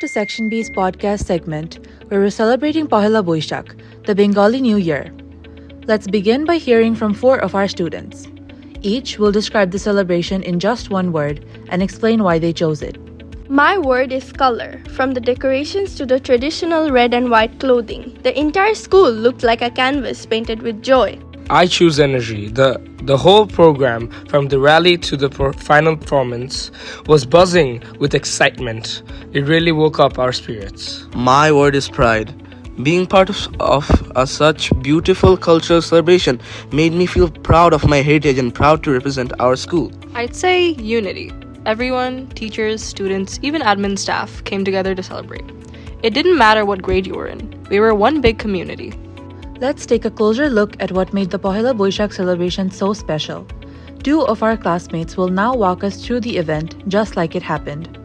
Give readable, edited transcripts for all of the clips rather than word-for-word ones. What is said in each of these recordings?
to Section B's podcast segment where we're celebrating Pohela Boishak, the Bengali New Year. Let's begin by hearing from 4 of our students. Each will describe the celebration in just one word and explain why they chose it. My word is color. From the decorations to the traditional red and white clothing, the entire school looked like a canvas painted with joy. I choose energy. The whole program, from the rally to the final performance, was buzzing with excitement. It really woke up our spirits. My word is pride. Being part of such beautiful cultural celebration made me feel proud of my heritage and proud to represent our school. I'd say unity. Everyone, teachers, students, even admin staff came together to celebrate. It didn't matter what grade you were in. We were one big community. Let's take a closer look at what made the Pohela Boishak celebration so special. 2 of our classmates will now walk us through the event just like it happened.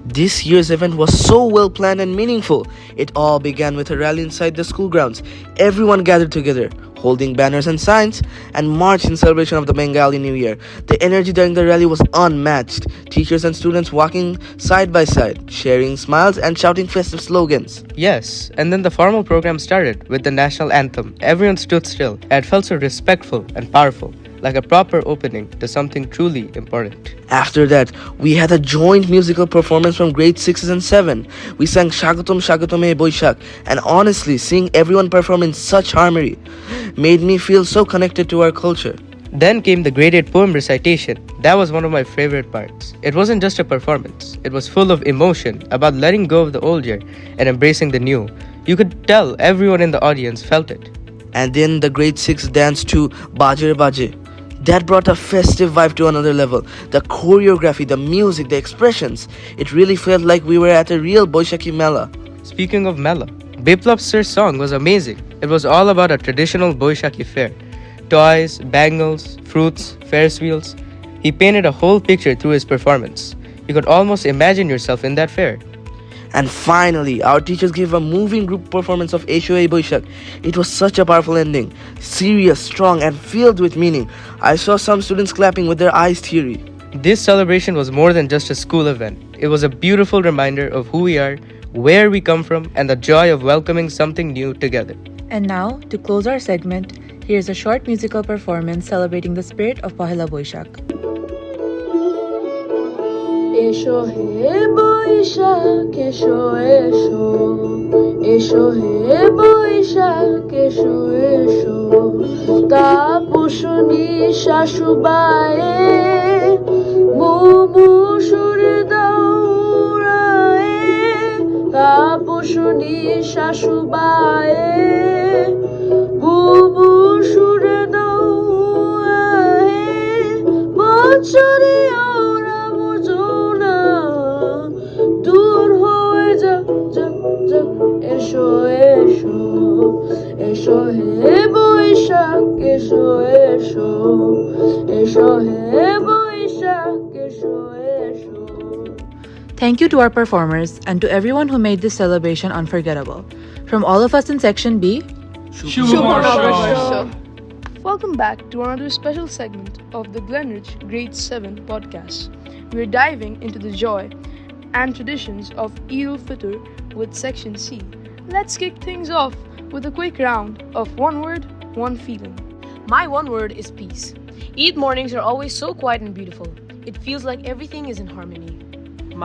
This year's event was so well planned and meaningful. It all began with a rally inside the school grounds. Everyone gathered together, holding banners and signs, and marched in celebration of the Bengali New Year. The energy during the rally was unmatched. Teachers and students walking side by side, sharing smiles and shouting festive slogans. Yes, and then the formal program started with the national anthem. Everyone stood still, and it felt so respectful and powerful, like a proper opening to something truly important. After that, we had a joint musical performance from grade 6s and 7. We sang Shagatom Shagatome Boishak, and honestly, seeing everyone perform in such harmony made me feel so connected to our culture. Then came the grade 8 poem recitation. That was one of my favorite parts. It wasn't just a performance. It was full of emotion about letting go of the old year and embracing the new. You could tell everyone in the audience felt it. And then the grade 6 danced to Baje Baje. That brought a festive vibe to another level. The choreography, the music, the expressions. It really felt like we were at a real Boishaki Mela. Speaking of Mela, Biplab Sir's song was amazing. It was all about a traditional Boishaki fair. Toys, bangles, fruits, Ferris wheels. He painted a whole picture through his performance. You could almost imagine yourself in that fair. And finally, our teachers gave a moving group performance of S2E5 Boishak. It was such a powerful ending. Serious, strong, and filled with meaning. I saw some students clapping with their eyes teary. This celebration was more than just a school event. It was a beautiful reminder of who we are, where we come from, and the joy of welcoming something new together. And now, to close our segment, here's a short musical performance celebrating the spirit of Pohela Boishak. এসো হে বৈশাখ এসো এসো এসো হে বৈশাখ এসো এসো তাপসনী শাশুবায়ে মোমো সুরে দৌড়ায়ে তাপসনী শাশুবায়ে মোমো সুরে দৌড়ায়ে বছরে এসো এসো এসো হে বৈশাখ এসো এসো এসো হে বৈশাখ এসো এসো. Thank you to our performers and to everyone who made this celebration unforgettable. From all of us in Section B, Welcome back to another special segment of the Glenridge Grade 7 podcast. We're diving into the joy and traditions of Eid al-Fitr with Section C. Let's kick things off with a quick round of one word, one feeling. My one word is peace. Eid mornings are always so quiet and beautiful. It feels like everything is in harmony.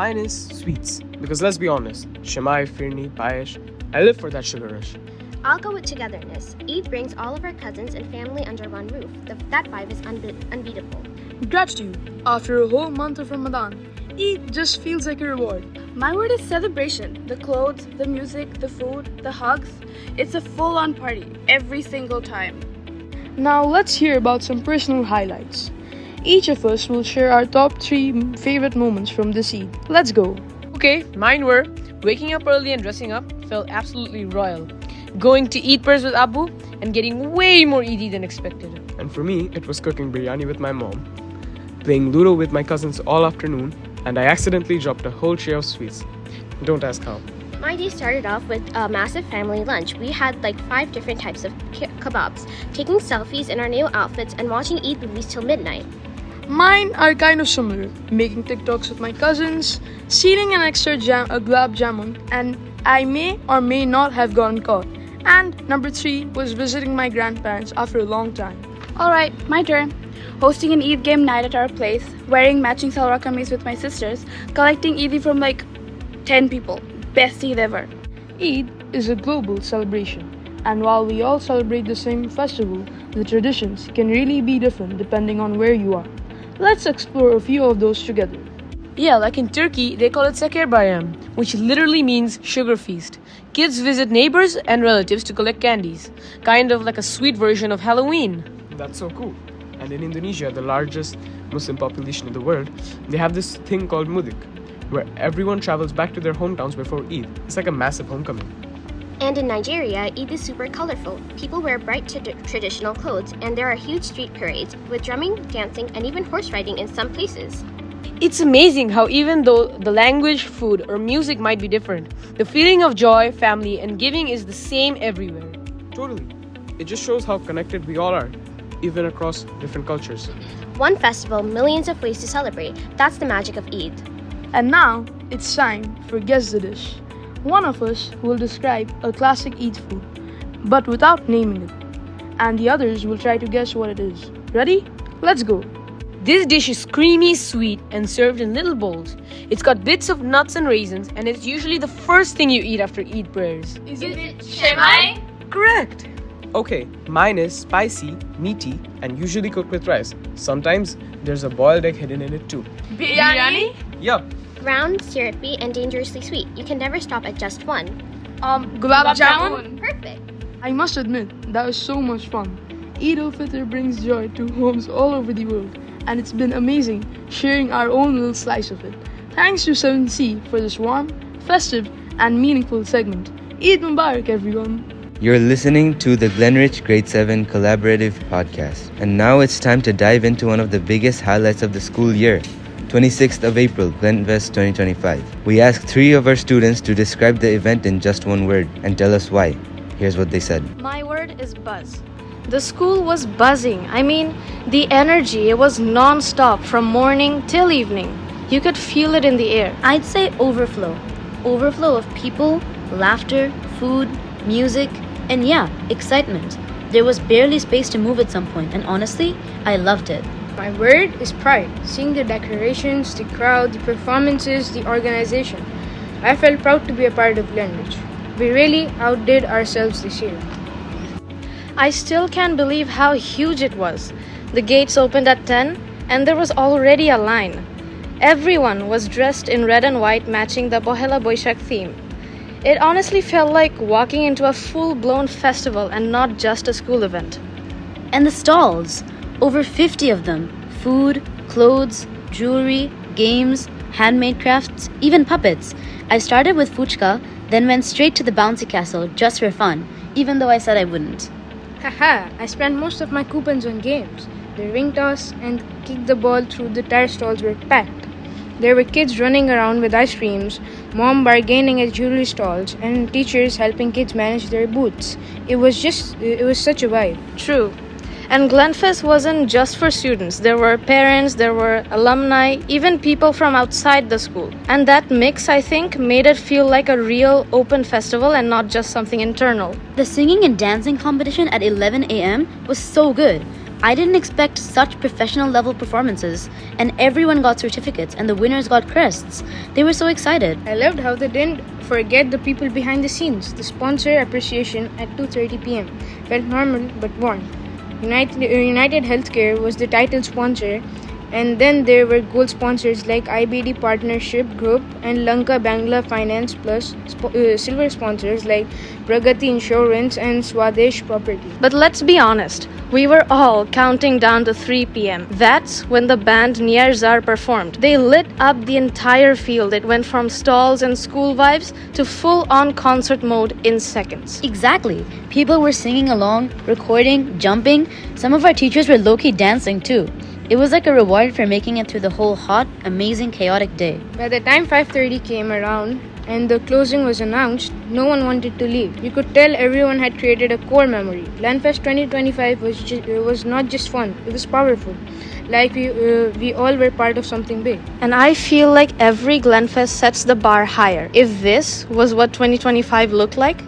Mine is sweets, because let's be honest, Shemai, Firni, Payesh, I live for that sugar rush. I'll go with togetherness. Eid brings all of our cousins and family under one roof. That vibe is unbeatable. Gratitude. After a whole month of Ramadan, Eid just feels like a reward. My word is celebration. The clothes, the music, the food, the hugs. It's a full-on party every single time. Now let's hear about some personal highlights. Each of us will share our top 3 favorite moments from this Eid. Let's go. Okay, mine were waking up early and dressing up felt absolutely royal. Going to eat pers with Abu and getting way more Eidi than expected. And for me, it was cooking biryani with my mom, playing Ludo with my cousins all afternoon, and I accidentally dropped a whole tray of sweets. Don't ask how. My day started off with a massive family lunch. We had like 5 different types of kebabs, taking selfies in our new outfits and watching Eid movies till midnight. Mine are kind of similar. Making TikToks with my cousins, stealing an extra gulab jamun, and I may or may not have gotten caught. And number 3 was visiting my grandparents after a long time. Alright, my turn. Hosting an Eid game night at our place, wearing matching salwar kameez with my sisters, collecting Eid from like 10 people. Best Eid ever. Eid is a global celebration, and while we all celebrate the same festival, the traditions can really be different depending on where you are. Let's explore a few of those together. Yeah, like in Turkey, they call it Seker Bayram, which literally means sugar feast. Kids visit neighbors and relatives to collect candies, kind of like a sweet version of Halloween. That's so cool. And in Indonesia, the largest Muslim population in the world, they have this thing called mudik, where everyone travels back to their hometowns before Eid. It's like a massive homecoming. And in Nigeria, Eid is super colorful. People wear bright traditional clothes, and there are huge street parades with drumming, dancing, and even horse riding in some places. It's amazing how even though the language, food, or music might be different, the feeling of joy, family, and giving is the same everywhere. Totally. It just shows how connected we all are, even across different cultures. One festival, millions of ways to celebrate. That's the magic of Eid. And now, it's time for Guess the Dish. One of us will describe a classic Eid food, but without naming it. And the others will try to guess what it is. Ready? Let's go. This dish is creamy, sweet, and served in little bowls. It's got bits of nuts and raisins, and it's usually the first thing you eat after Eid prayers. Is it shemai? Correct! Okay, mine is spicy, meaty, and usually cooked with rice. Sometimes there's a boiled egg hidden in it too. Biryani? Yup. Round, syrupy, and dangerously sweet. You can never stop at just one. Gulab jamun? Perfect. I must admit, that was so much fun. Eid al-Fitr brings joy to homes all over the world, and it's been amazing sharing our own little slice of it. Thanks to 7C for this warm, festive, and meaningful segment. Eid Mubarak, everyone! You're listening to the Glenrich Grade 7 Collaborative Podcast. And now it's time to dive into one of the biggest highlights of the school year. 26th of April, Glenfest 2025. We asked 3 of our students to describe the event in just one word and tell us why. Here's what they said. My word is buzz. The school was buzzing. I mean, the energy, it was non-stop from morning till evening. You could feel it in the air. I'd say overflow. Overflow of people, laughter, food, music, and yeah, excitement. There was barely space to move at some point, and honestly, I loved it. My word is pride. Seeing the decorations, the crowd, the performances, the organization. I felt proud to be a part of Glenridge. We really outdid ourselves this year. I still can't believe how huge it was. The gates opened at 10 and there was already a line. Everyone was dressed in red and white matching the Pohela Boishak theme. It honestly felt like walking into a full-blown festival and not just a school event. And the stalls, over 50 of them. Food, clothes, jewelry, games, handmade crafts, even puppets. I started with fuchka, then went straight to the bouncy castle just for fun, even though I said I wouldn't. Haha, I spent most of my coupons on games. The ring toss and kick the ball through the tire stalls were packed. There were kids running around with ice creams, mom bargaining at jewelry stalls, and teachers helping kids manage their booths. It was such a vibe. True. And Glenfest wasn't just for students. There were parents, there were alumni, even people from outside the school. And that mix, I think, made it feel like a real open festival and not just something internal. The singing and dancing competition at 11 a.m. was so good. I didn't expect such professional level performances, and everyone got certificates and the winners got crests. They were so excited. I loved how they didn't forget the people behind the scenes. The sponsor appreciation at 2:30 p.m. felt normal but warm. United Healthcare was the title sponsor, and then there were gold sponsors like IBD Partnership Group and Lanka Bangla Finance, plus silver sponsors like Pragati Insurance and Swadesh Property. But let's be honest, we were all counting down to 3 p.m. That's when the band Niyarzar performed. They lit up the entire field. It went from stalls and school vibes to full-on concert mode in seconds. Exactly. People were singing along, recording, jumping. Some of our teachers were low-key dancing too. It was like a reward for making it through the whole hot, amazing, chaotic day. By the time 5:30 came around, and the closing was announced, no one wanted to leave. You could tell everyone had created a core memory. GlenFest 2025 was not just fun, it was powerful. Like we all were part of something big. And I feel like every GlenFest sets the bar higher. If this was what 2025 looked like,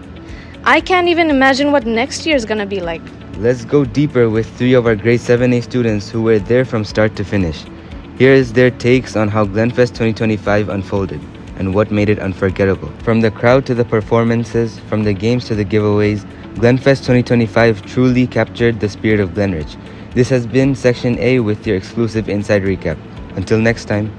I can't even imagine what next year is gonna be like. Let's go deeper with 3 of our grade 7A students who were there from start to finish. Here is their takes on how GlenFest 2025 unfolded and what made it unforgettable. From the crowd to the performances, from the games to the giveaways, GlenFest 2025 truly captured the spirit of Glenridge. This has been Section A with your exclusive Inside Recap. Until next time.